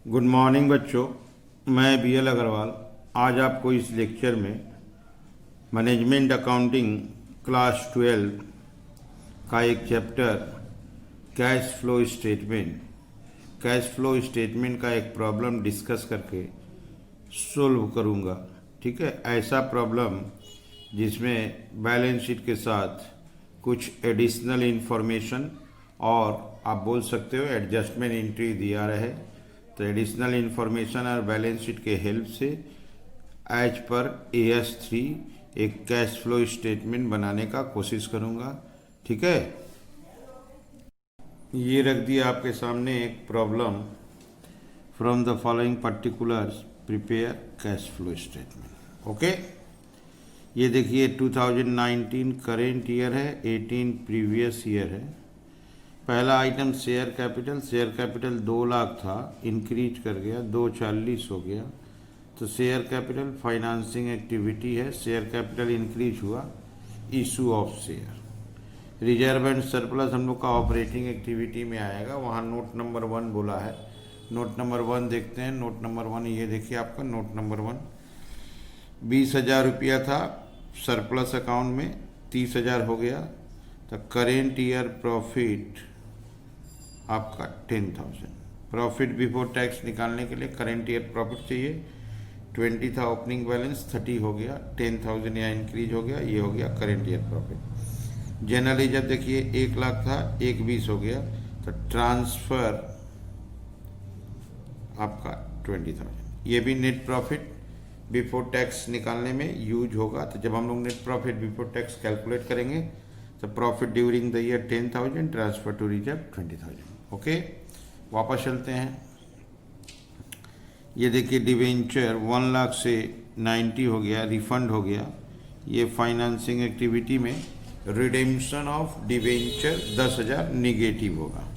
Good morning बच्चों। मैं B L Agarwal आज आपको इस लेक्चर में मैनेजमेंट अकाउंटिंग क्लास 12 का एक चैप्टर कैश फ्लो स्टेटमेंट का एक प्रॉब्लम डिस्कस करके सोल्व करूंगा। ठीक है, ऐसा प्रॉब्लम जिसमें बैलेंस शीट के साथ कुछ एडिशनल इंफॉर्मेशन और आप बोल सकते हो एडजस्टमेंट एंट्री दिया रहे, तो एडिशनल इंफॉर्मेशन और बैलेंस शीट के हेल्प से एज पर AS3 एक कैश फ्लो स्टेटमेंट बनाने का कोशिश करूंगा। ठीक है, ये रख दिया आपके सामने एक problem. From the following particulars prepare cash flow statement. Okay, ये देखिए 2019 करेंट ईयर है, 18 प्रीवियस ईयर है। पहला आइटम शेयर कैपिटल 2 लाख था, इंक्रीज कर गया 240 हो गया। तो शेयर कैपिटल फाइनेंसिंग एक्टिविटी है, शेयर कैपिटल इंक्रीज हुआ, issue of share. Reserve and surplus हम लोग का ऑपरेटिंग एक्टिविटी में आएगा, वहाँ नोट नंबर 1 बोला है। नोट नंबर 1 देखते हैं। नोट नंबर 1 ये देखिए आपका नोट नंबर 1, 20,000 रुपया था सरप्लस अकाउंट में, 30,000 हो गया। तो करेंट ईयर प्रॉफिट आपका 10,000। प्रॉफिट बिफोर टैक्स निकालने के लिए करेंट ईयर प्रॉफिट चाहिए। 20 था ओपनिंग बैलेंस, 30 हो गया, 10,000 यहाँ इंक्रीज हो गया, ये हो गया करेंट ईयर प्रॉफिट। जनरली जब देखिए 1 लाख था, 1,20 हो गया, तो ट्रांसफर आपका 20,000। ये भी नेट प्रॉफिट बिफोर टैक्स निकालने में यूज होगा। तो जब हम लोग net profit before tax calculate करेंगे तो profit during the year 10,000, transfer to reserve 20,000। Okay, वापस चलते हैं। ये देखिए डिवेंचर 1 लाख से 90 हो गया, रिफंड हो गया। ये फाइनेंसिंग एक्टिविटी में रिडेम्पशन ऑफ डिवेंचर 10,000 निगेटिव होगा।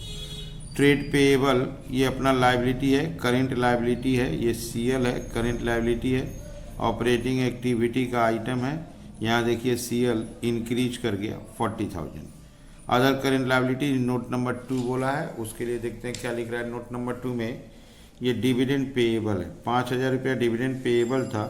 ट्रेड पेएबल ये अपना लायबिलिटी है, करेंट लायबिलिटी है, ये CL है, करेंट लायबिलिटी है, ऑपरेटिंग एक्टिविटी का आइटम है। यहाँ देखिए CL इंक्रीज कर गया 40,000। Other current liability note number 2 बोला है, उसके लिए देखते हैं क्या लिख रहा है। नोट नंबर 2 में ये डिविडेंड पेएबल है, 5,000 रुपया डिविडेंड पेएबल था,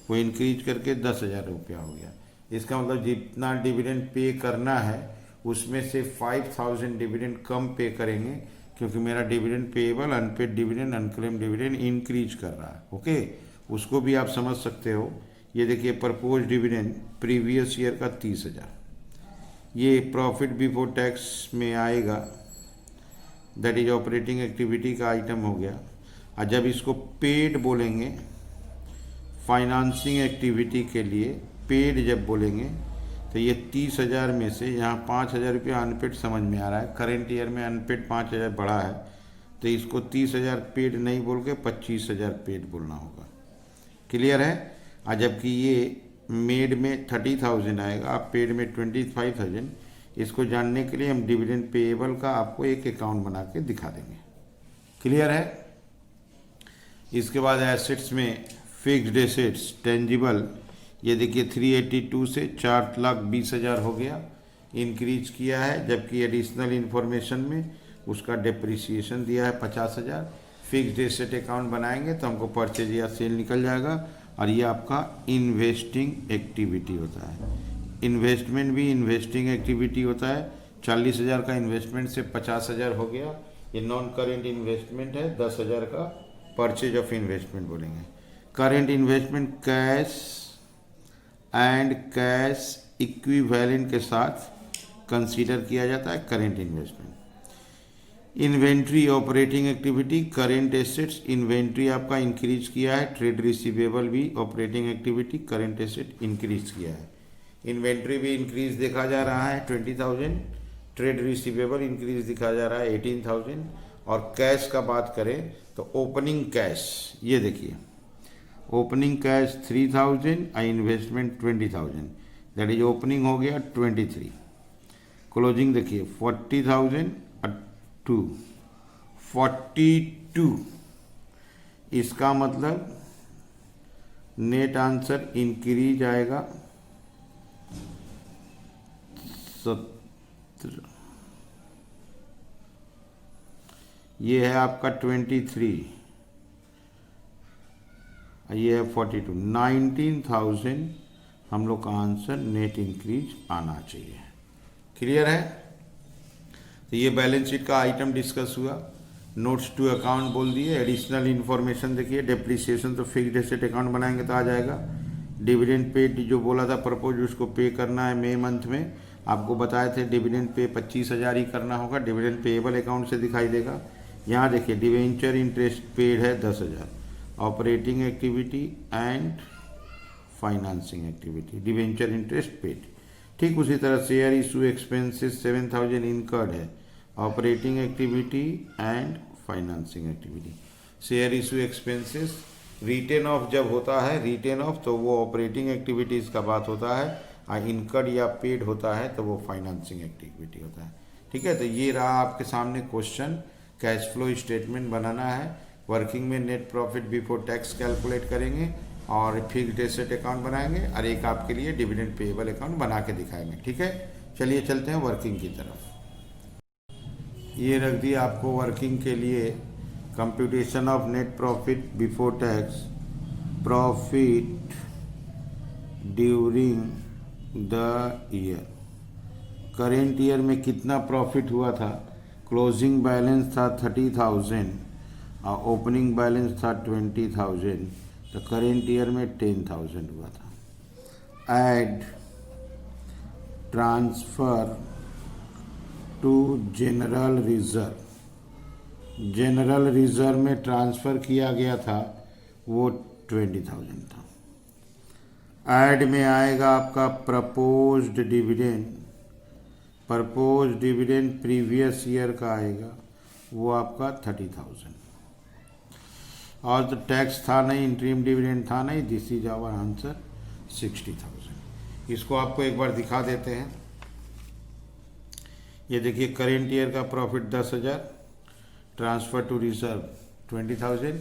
वो इंक्रीज करके 10,000 रुपया हो गया। इसका मतलब जितना डिविडेंड पे करना है उसमें से 5,000 डिविडेंड कम पे करेंगे, क्योंकि मेरा dividend payable, unpaid dividend, unclaim dividend increase कर रहा है। ओके, उसको भी आप समझ सकते हो। ये देखिए प्रपोज डिविडेंड प्रीवियस ईयर का 30,000, ये प्रॉफिट बिफोर टैक्स में आएगा, दैट इज ऑपरेटिंग एक्टिविटी का आइटम हो गया। और जब इसको पेड बोलेंगे फाइनेंसिंग एक्टिविटी के लिए, पेड जब बोलेंगे तो ये 30,000 में से यहाँ 5,000 रुपया अनपेड समझ में आ रहा है। करेंट ईयर में अनपेड 5,000 बढ़ा है, तो इसको 30,000 पेड नहीं बोल के 25,000 पेड बोलना होगा। क्लियर है। और जबकि ये मेड में 30,000 आएगा, आप पेड में 25,000। इसको जानने के लिए हम डिविडेंड पेएबल का आपको एक अकाउंट बना के दिखा देंगे। क्लियर है। इसके बाद एसेट्स में फिक्स्ड एसेट्स टेंजिबल, ये देखिए 382 से 4,20,000 हो गया, इंक्रीज किया है। जबकि एडिशनल इंफॉर्मेशन में उसका डेप्रिसिएशन दिया है 50,000। फिक्स्ड एसेट अकाउंट बनाएंगे तो हमको परचेज या सेल निकल जाएगा। और ये आपका इन्वेस्टिंग एक्टिविटी होता है। इन्वेस्टमेंट भी इन्वेस्टिंग एक्टिविटी होता है। 40,000 का इन्वेस्टमेंट से 50,000 हो गया, ये नॉन करेंट इन्वेस्टमेंट है। 10,000 का परचेज ऑफ इन्वेस्टमेंट बोलेंगे। Current investment cash and cash equivalent के साथ कंसीडर किया जाता है current investment. Inventory operating activity, current assets, inventory आपका इंक्रीज किया है। ट्रेड रिसीवेबल भी operating activity, current asset increase किया है। इन्वेंट्री भी इंक्रीज देखा जा रहा है 20,000, ट्रेड रिसीवेबल इंक्रीज दिखा जा रहा है 18,000। और कैश का बात करें तो ओपनिंग कैश, ये देखिए ओपनिंग कैश 3,000 और इन्वेस्टमेंट 20,000, दैट इज ओपनिंग हो गया 23। क्लोजिंग देखिए 40,000 और 2 42। इसका मतलब नेट आंसर इंक्रीज आएगा 17। ये है आपका 23। ये है 42, 19,000 हम लोग का आंसर नेट इंक्रीज आना चाहिए। क्लियर है? तो ये बैलेंस शीट का आइटम डिस्कस हुआ। नोट्स टू अकाउंट बोल दिए। एडिशनल इन्फॉर्मेशन देखिए, डेप्रिसिएशन तो फिक्स्ड एसेट अकाउंट बनाएंगे तो आ जाएगा। डिविडेंड पे जो बोला था प्रपोज उसको पे करना है मई मंथ में। आपको बताए थे डिविडेंड पे 25,000 ही करना होगा, डिविडेंड पेएबल अकाउंट से दिखाई देगा। यहाँ देखिए डिवेंचर इंटरेस्ट पेड है 10,000, operating activity and financing activity, debenture interest paid. ठीक उसी तरह शेयर इशू एक्सपेंसेस 7,000 इनकर्ड है, operating activity and financing activity. Share issue expenses written off जब होता है, रिटेन ऑफ तो वो ऑपरेटिंग एक्टिविटीज़ का बात होता है, और इनकर्ड या पेड होता है तो वो फाइनेंसिंग एक्टिविटी होता है। ठीक है, तो ये रहा आपके सामने क्वेश्चन। कैश फ्लो स्टेटमेंट बनाना है, वर्किंग में net profit before tax calculate करेंगे और फिक्स्ड एसेट अकाउंट बनाएंगे, और एक आपके लिए डिविडेंड पेएबल अकाउंट बना के दिखाएंगे। ठीक है, चलिए चलते हैं वर्किंग की तरफ। ये रख दिया आपको वर्किंग के लिए computation of net profit before tax, profit during the year. Current year में कितना प्रॉफिट हुआ था? क्लोजिंग बैलेंस था 30,000 और ओपनिंग बैलेंस था 20,000, तो करेंट ईयर में 10,000 हुआ था। Add transfer to general reserve, general reserve में ट्रांसफ़र किया गया था वो 20,000 था। ऐड में आएगा आपका proposed dividend, proposed dividend previous year का आएगा वो आपका 30,000, और तो टैक्स था नहीं, इंटरिम डिविडेंड था नहीं, दिस इज आवर आंसर 60,000। इसको आपको एक बार दिखा देते हैं। ये देखिए करेंट ईयर का प्रॉफिट 10,000, ट्रांसफ़र टू रिजर्व 20,000,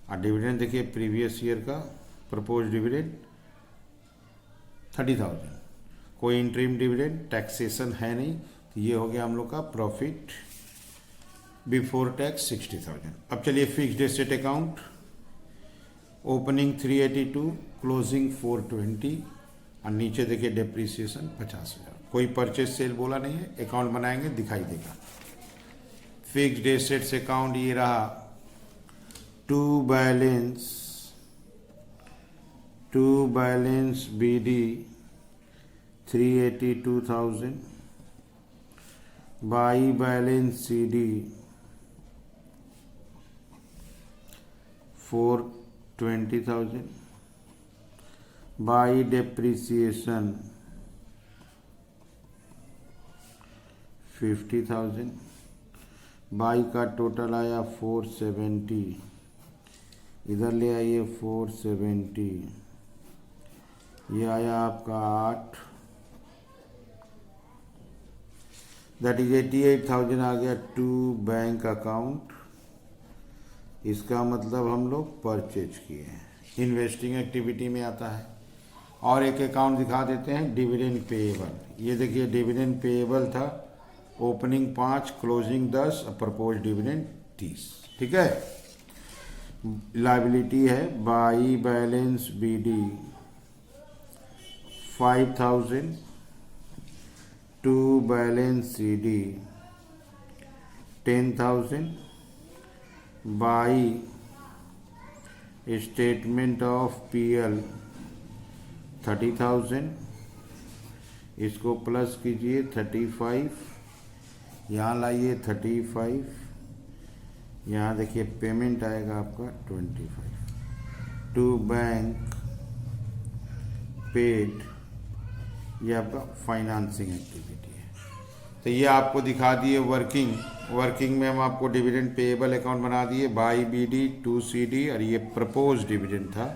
और डिविडेंड देखिए प्रीवियस ईयर का प्रपोज डिविडेंड 30,000। कोई इंटरिम डिविडेंड टैक्सेशन है नहीं, तो ये हो गया हम लोग का प्रॉफिट बिफोर टैक्स 60,000। अब चलिए fixed asset account, opening 382, closing 420, और नीचे देखिए डेप्रिसिएशन 50,000। कोई परचेज सेल बोला नहीं है, अकाउंट बनाएंगे दिखाई देगा। फिक्स्ड एसेट्स अकाउंट ये रहा, to balance BD 382,000, by balance CD 420,000, by depreciation 50,000, by का टोटल आया 470, इधर ले आइए 470, ये आया आपका 8, दैट इज 88,000 आ गया टू बैंक अकाउंट। इसका मतलब हम लोग परचेज किए हैं, इन्वेस्टिंग एक्टिविटी में आता है। और एक अकाउंट दिखा देते हैं, डिविडेंड पेएबल। ये देखिए डिविडेंड पेएबल था, ओपनिंग 5, क्लोजिंग 10, प्रपोज डिविडेंड 30। ठीक है, लायबिलिटी है by balance BD 5,000, to balance CD 10,000, by statement of PL 30,000, इसको प्लस कीजिए 35, यहाँ लाइए 35, यहाँ देखिए पेमेंट आएगा आपका 25, टू बैंक पेड, ये आपका फाइनेंसिंग एक्टिविटी है। तो ये आपको दिखा दिए वर्किंग में हम आपको डिविडेंड पेएबल अकाउंट बना दिए, बाई बीडी 2CD, और ये प्रपोज डिविडेंड था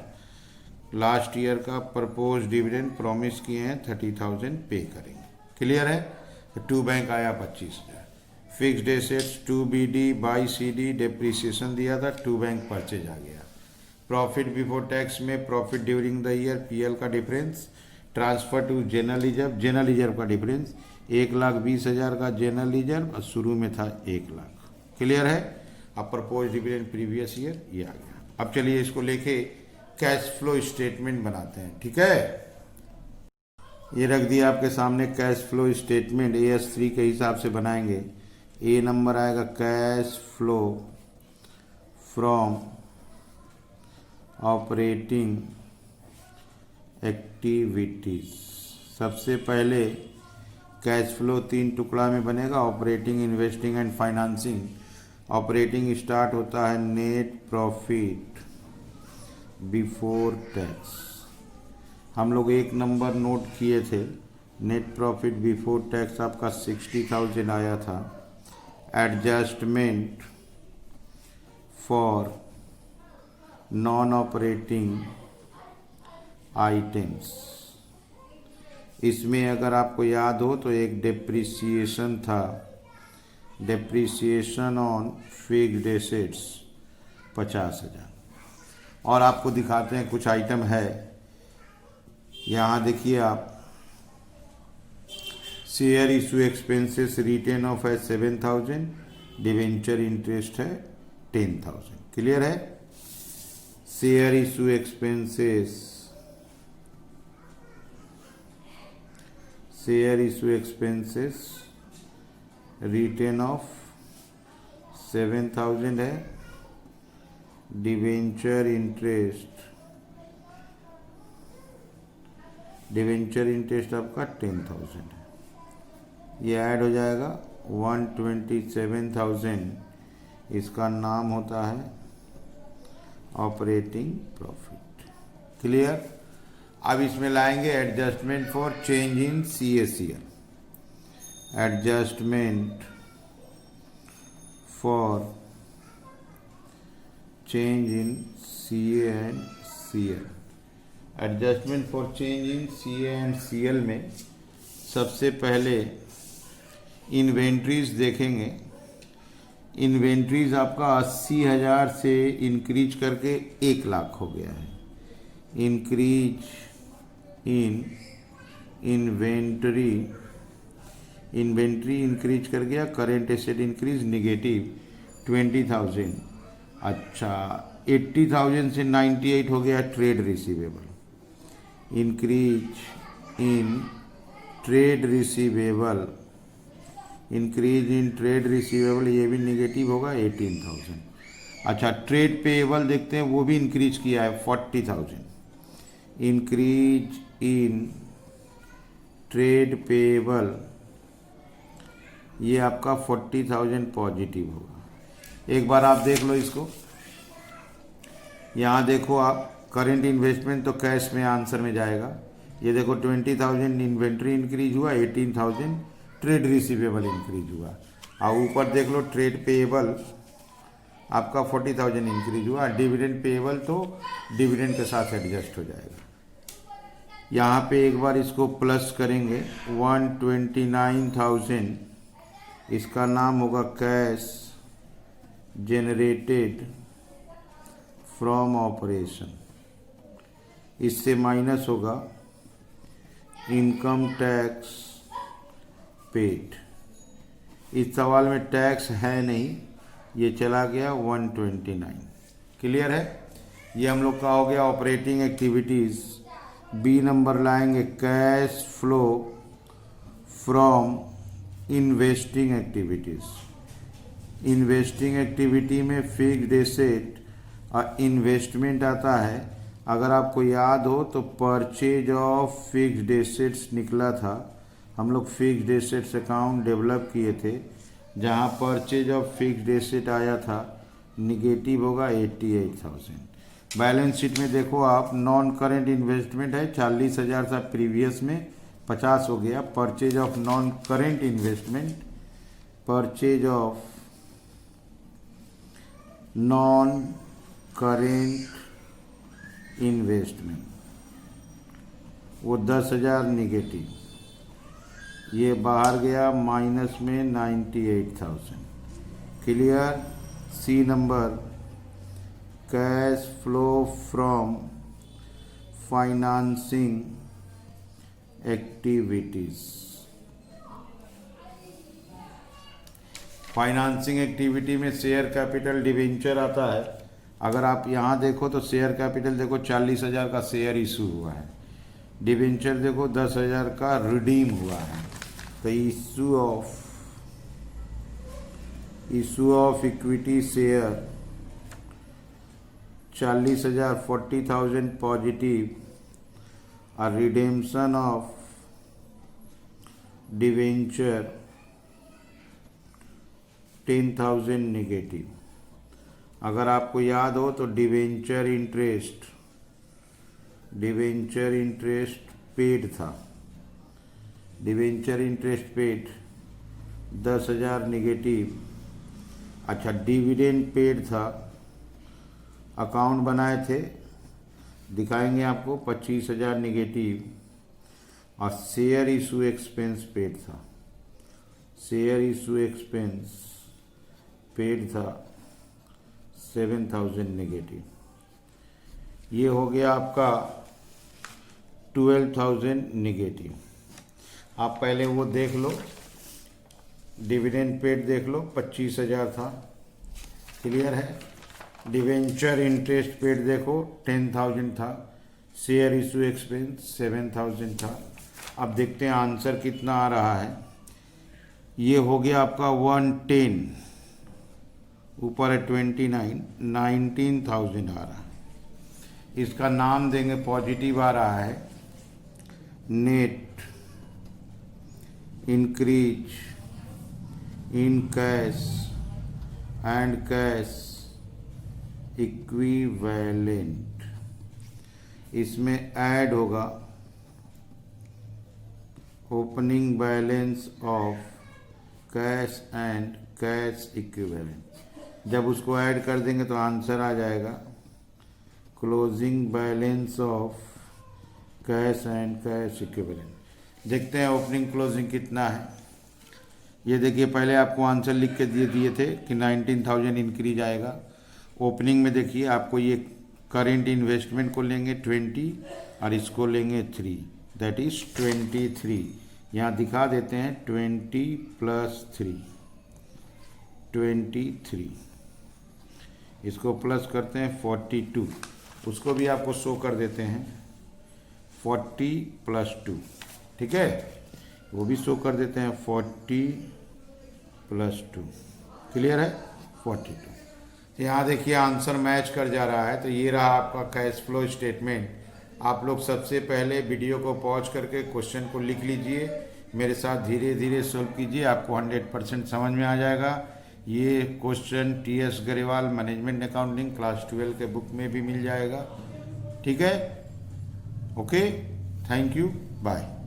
लास्ट ईयर का, प्रपोज डिविडेंड प्रॉमिस किए हैं 30,000 पे करेंगे। क्लियर है? तो टू बैंक आया 25,000। Fixed assets 2BD by CD depreciation दिया था, टू बैंक परचेज आ गया। प्रॉफिट बिफोर टैक्स में profit during the year PL का difference, transfer to general reserve का डिफरेंस 1,20,000 का जनरल रिजर्व और शुरू में था 1,00,000। क्लियर है? अब प्रपोज डिविडेंड प्रीवियस ईयर ये आ गया। अब चलिए इसको लेके कैश फ्लो स्टेटमेंट बनाते हैं। ठीक है, ये रख दिया आपके सामने कैश फ्लो स्टेटमेंट। AS3 के हिसाब से बनाएंगे। ए नंबर आएगा cash flow from operating activities. सबसे पहले कैश फ्लो 3 टुकड़ा में बनेगा, operating, investing and financing. Operating start होता है नेट प्रॉफिट बिफोर टैक्स। हम लोग एक नंबर नोट किए थे, नेट प्रॉफिट बिफोर टैक्स आपका 60,000 आया था। Adjustment for non operating items, इसमें अगर आपको याद हो तो एक डेप्रिसिएशन था, डेप्रिसिएशन ऑन फिक्स्ड एसेट्स 50,000। और आपको दिखाते हैं कुछ आइटम है, यहाँ देखिए आप, share issue expenses written off है 7,000, डिवेंचर इंटरेस्ट है 10,000। क्लियर है? Share issue expenses, share issue expenses written off 7,000 है, डिवेंचर इंटरेस्ट, डिवेंचर इंटरेस्ट आपका 10,000 है। ये ऐड हो जाएगा 127,000, इसका नाम होता है ऑपरेटिंग प्रॉफिट। क्लियर? अब इसमें लाएंगे adjustment for change in CACL, adjustment for change in CA and CL। Adjustment for change in CA and CL में सबसे पहले इन्वेंट्रीज देखेंगे। इन्वेंट्रीज आपका 80,000 से इंक्रीज करके 1 लाख हो गया है। Increase in inventory, inventory increase कर गया, करेंट एसेट इंक्रीज नेगेटिव 20,000। अच्छा, 80,000 से 98 हो गया trade receivable. Increase in trade receivable, increase in trade receivable ये भी निगेटिव होगा 18,000। अच्छा, ट्रेड पेएबल देखते हैं, वो भी इंक्रीज किया है 40,000। इंक्रीज इन ट्रेड पेएबल ये आपका 40,000 पॉजिटिव होगा। एक बार आप देख लो इसको, यहाँ देखो आप, करेंट इन्वेस्टमेंट तो कैश में आंसर में जाएगा। ये देखो 20,000 इन्वेंट्री इंक्रीज हुआ, 18,000 ट्रेड रिसीवेबल इंक्रीज हुआ। और ऊपर देख लो ट्रेड पेएबल आपका 40,000 इंक्रीज हुआ। डिविडेंड पेएबल तो डिविडेंड के साथ एडजस्ट हो जाएगा। यहाँ पे एक बार इसको प्लस करेंगे 129,000, इसका नाम होगा कैश जनरेटेड फ्रॉम ऑपरेशन। इससे माइनस होगा इनकम टैक्स पेड। इस सवाल में टैक्स है नहीं, ये चला गया 129। क्लियर है? ये हम लोग का हो गया ऑपरेटिंग एक्टिविटीज़। बी नंबर लाएंगे cash flow from investing activities. Investing activity में फिक्स्ड एसेट और इन्वेस्टमेंट आता है। अगर आपको याद हो तो परचेज ऑफ फिक्स्ड एसेट्स निकला था, हम लोग फिक्स्ड एसेट्स अकाउंट डेवलप किए थे, जहां परचेज ऑफ फिक्स्ड एसेट आया था निगेटिव होगा 88,000। बैलेंस शीट में देखो आप, नॉन करेंट इन्वेस्टमेंट है 40,000 था, प्रीवियस में 50 हो गया। Purchase of non current investment, purchase of non current investment वो 10,000 निगेटिव, ये बाहर गया माइनस में 98,000। Clear? C number cash flow from financing activities. Financing activity में शेयर कैपिटल डिवेंचर आता है। अगर आप यहाँ देखो तो शेयर कैपिटल देखो 40,000 का शेयर इशू हुआ है, डिवेंचर देखो 10,000 का रिडीम हुआ है। तो issue of equity share 40,000 40,000 positive और रिडेम्पशन ऑफ डिवेंचर 10,000 नेगेटिव। अगर आपको याद हो तो डिवेंचर इंटरेस्ट पेड था, डिवेंचर इंटरेस्ट पेड 10,000 नेगेटिव। अच्छा, डिविडेंड पेड था, अकाउंट बनाए थे, दिखाएंगे आपको 25,000 नेगेटिव। और शेयर इशू एक्सपेंस पेड था, शेयर इशू एक्सपेंस पेड था 7,000 नेगेटिव। ये हो गया आपका 12,000 नेगेटिव। आप पहले वो देख लो, डिविडेंड पेड देख लो 25,000 था, क्लियर है। डिवेंचर इंटरेस्ट पेड देखो 10,000 था, शेयर इशू एक्सपेंस 7,000 था। अब देखते हैं आंसर कितना आ रहा है। ये हो गया आपका 110, ऊपर है 29, 19,000 आ रहा है। इसका नाम देंगे, पॉजिटिव आ रहा है, net increase in cash and cash equivalent. इसमें ऐड होगा opening balance of cash and cash equivalent. जब उसको ऐड कर देंगे तो आंसर आ जाएगा closing balance of cash and cash equivalent. देखते हैं ओपनिंग क्लोजिंग कितना है। ये देखिए, पहले आपको आंसर लिख के दिए थे कि 19,000 इंक्रीज आएगा। ओपनिंग में देखिए, आपको ये करेंट इन्वेस्टमेंट को लेंगे 20 और इसको लेंगे 3, दैट इज 23। यहाँ दिखा देते हैं 20 + 3, 23। इसको प्लस करते हैं 42, उसको भी आपको शो कर देते हैं 40 + 2, ठीक है, वो भी शो कर देते हैं 40 + 2, क्लियर है 42। तो यहाँ देखिए आंसर मैच कर जा रहा है। तो ये रहा आपका कैश फ्लो स्टेटमेंट। आप लोग सबसे पहले वीडियो को पॉज करके क्वेश्चन को लिख लीजिए, मेरे साथ धीरे धीरे सॉल्व कीजिए, आपको 100% समझ में आ जाएगा। ये question TS Grewal management accounting class 12 के बुक में भी मिल जाएगा, ठीक है। Okay, thank you, bye.